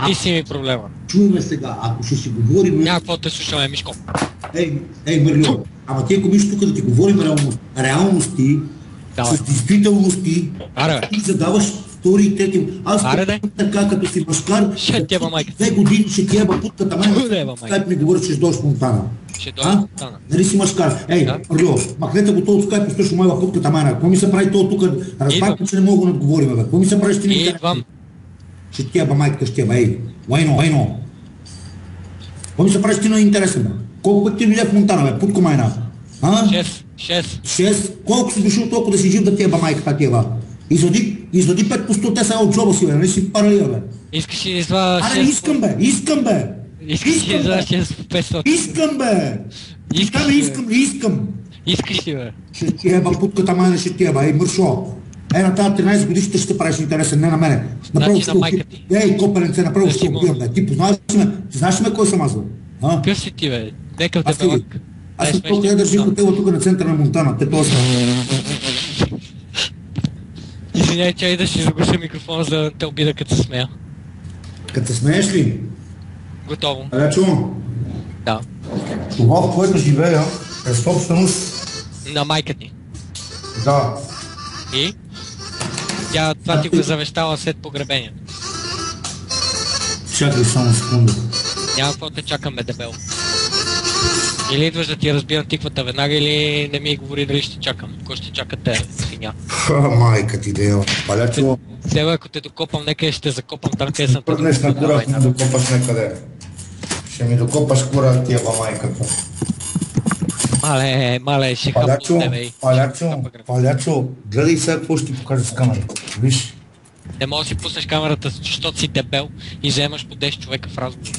Ти си ми проблема. Чуйме сега, ако ще си говорим... Някакво те слушаме, Мишко. Ей, Марио, ама ти ако миш тук да ти говорим реалности, с действителности, ти задаваш втори и трети. Аз така, като си машкар, ще теба майка. 2 години ще ти еба путката майка. Скайп ми говориш, че ще дойш спонтана. Ще дойш спонтана. Нали си машкар? Ей, Марио, махнете го този скайп, защото моя путката майна. Какво ми се прави това тук? Разбрахме, че не мога да отговорим, бе. Какво ми се прави, ще ни идвам. Ще ти еба майката, ще еба, ей. Вайно. Какво ми се прави, ще ти на интересен, бе? Колко път ти видя в Монтана, бе? Путко майна. 6. Колко си дошъл толкова да си жив да ти еба майката тия, Извади 5 по 100, те са от джоба си, бе, не си паралия, бе. Искаш ли да извадя 6? Аре, искам, бе! Искаш ли да извадя 6 по 500? Искам, бе! Искам! Искаш ли, бе? Ще ти еба путката майна, ще ти еба, ей, мършо! На тази 13 годишите ще правиш интересен, не на мене. Значи на майка ти. Ей, копеленце, направо ще убивам, бе. Ти познаваш ли ме? Ти знаеш ли ме кой съм аз, бе? Къв си ти, бе? Некъв дебелак. Аз съм толкова я държи хотела тук на центъра на Монтана. Те това са. Извиняй, чай да ще заглуша микрофона, за да те обида, като се смея. Като се смееш ли? Готово. Чувам. Да. Това, в което живея, е собственост... на майка ти. Да. И? Това ти го завещава след погребението. Чакай само секунда. Няма какво те чакаме, дебел. Или идваш да ти разбирам тиквата веднага, или не ми говори дали ще чакам. Кой ще чака те, свиня? Майка ти дева. Палячо. Тебе, ако те докопам, нека ще те закопам там, къде съм те докопам. Днес на кура, ако ме докопаш некъде. Ще ми докопаш кура тия майката. Мале, ще хапа от тебе. Палячо, гледай сега какво ще ти покажа с камерата. Виж. Не можеш да си пуснеш камерата, защото си дебел и вземаш по 10 човека в разговор.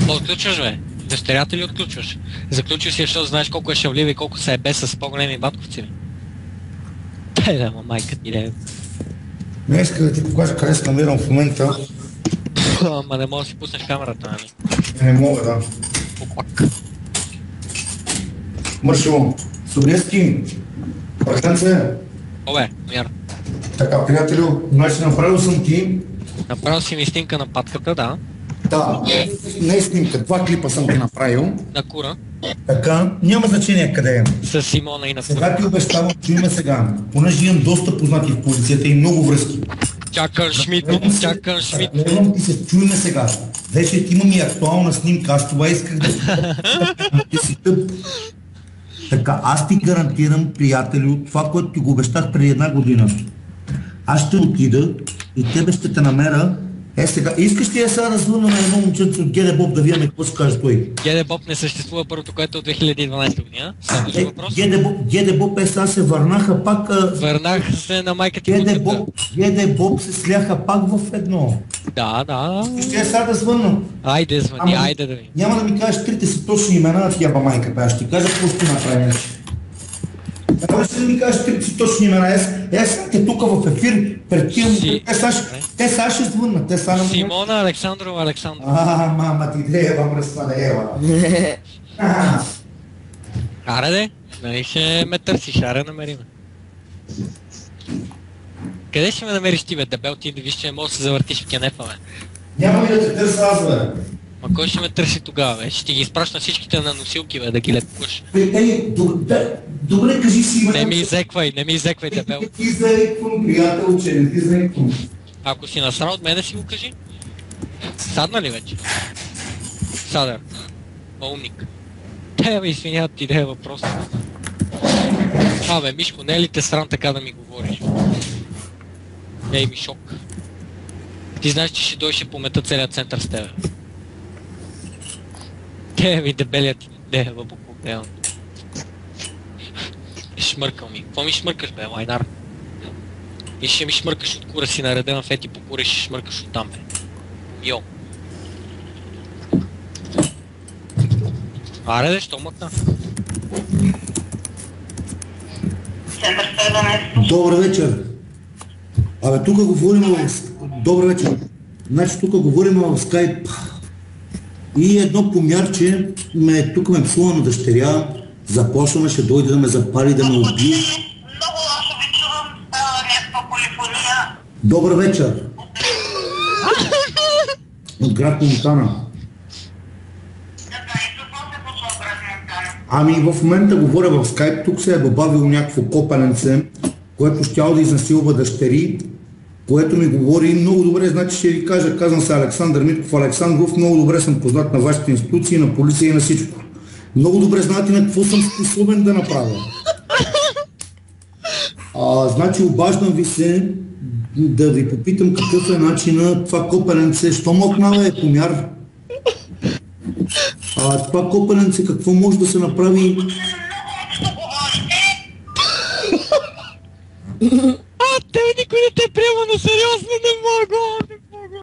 Отключваш, бе. Дъщерята ли отключваш? Заключваш си, защото знаеш колко е шавлива и колко се ебе с по-големи батковци. Да, майка ти лева. Не иска да ти покажа къде се намирам в момента. Ама не мога да си пуснеш камерата, нали? Не мога, да. Опак. Маршо, Собрески, прахтенце. Обе, мяра. Така, приятелю, значи направил съм ти... Направил си ми снимка на патката, да. Да, не е снимка, 2 клипа съм ти направил. На кура. Така, няма значение къде е. С Симона и на кура. Сега ти обещавам, чуй сега, понеже имам доста познати в полицията и много връзки. Чакам Шмидт. Левам ти се, чуй сега. Вече ти имам и актуална снимка, аз това исках да си тъп. Така, аз ти гарантирам, приятелю, това, което ти го обещах преди 1 година. Аз ще отида и тебе ще те намеря. Сега, искаш ли сега да звънна на едно момченце от Геде Боб да видим какво ще каже той? Геде Боб не съществува първото, което от 2012 година. Геде Боб сега се върнаха пак... Върнаха се на майка ти. Геде Боб се сляха пак в едно. Да. Ще сега да звънна. Айде звъни, айде да ви. Няма да ми кажеш трите си точни имена на тия майката, аз ще ти кажа какво ще направиш. Няма да ми кажеш трите си точни имена, аз те тук в ефир пред тия му, те сега ще звъннат, Симона Александрова. Мама ти дева, мръсна дева. Аре де, нали ще ме търсиш, аре намери ме. Къде ще ме намериш ти, бе, дебел, ти да виж, че не можеш да се завъртиш в кенефа, бе? Няма ли да те търся аз, бе? Ма кой ще ме търси тогава, бе? Ще ти ги изпраща всичките на носилки, бе, да ги лекуваш. Добре, кажи си, бе. Не ми изеквай, дебел. Не ти заеквам, приятелче, не ти заеквам. Ако си насрал от мене, си го кажи. Садна ли вече? Садър. Умник. Те, бе, извиняват ти, да е въпрос. Бе, Мишко, не е ли те срам така да ми говориш? Ей, ми шок. Ти знаеш, че ще дойде по мета целият център с тебе. Те, ми дебелият ти, дева, буквално. Шмъркал ми. Какво ми шмъркаш, бе, лайнар? И ще ми шмъркаш от кура си нареден на фети по кура и ще шмъркаш от там, бе. Йо. Аре, що мъкна? Добър вечер. Абе, тук говорим в... Добър вечер. Значи тук говорим в скайп. И едно помярче тук ме псува на дъщеря. Започваме, ще дойде да ме запали, да ме убие. Много лошо ви чувам. полифония. Добър вечер. От град Монтана. Така, и какво се случва в град Монтана? Ами в момента говоря в скайп, тук се е добавило някакво копеленце, което щяло да изнасилва дъщери, което ми говори много добре, значи ще ви кажа, казвам се Александър Митков Александров, много добре съм познат на вашите институции, на полиция и на всичко. Много добре знаете на какво съм способен да направя. Значи обаждам ви се да ви попитам какъв е начинът това копеленце, що мокнава е помяр. Това копеленце какво може да се направи? Те никой не те приема на сериозно, не мога!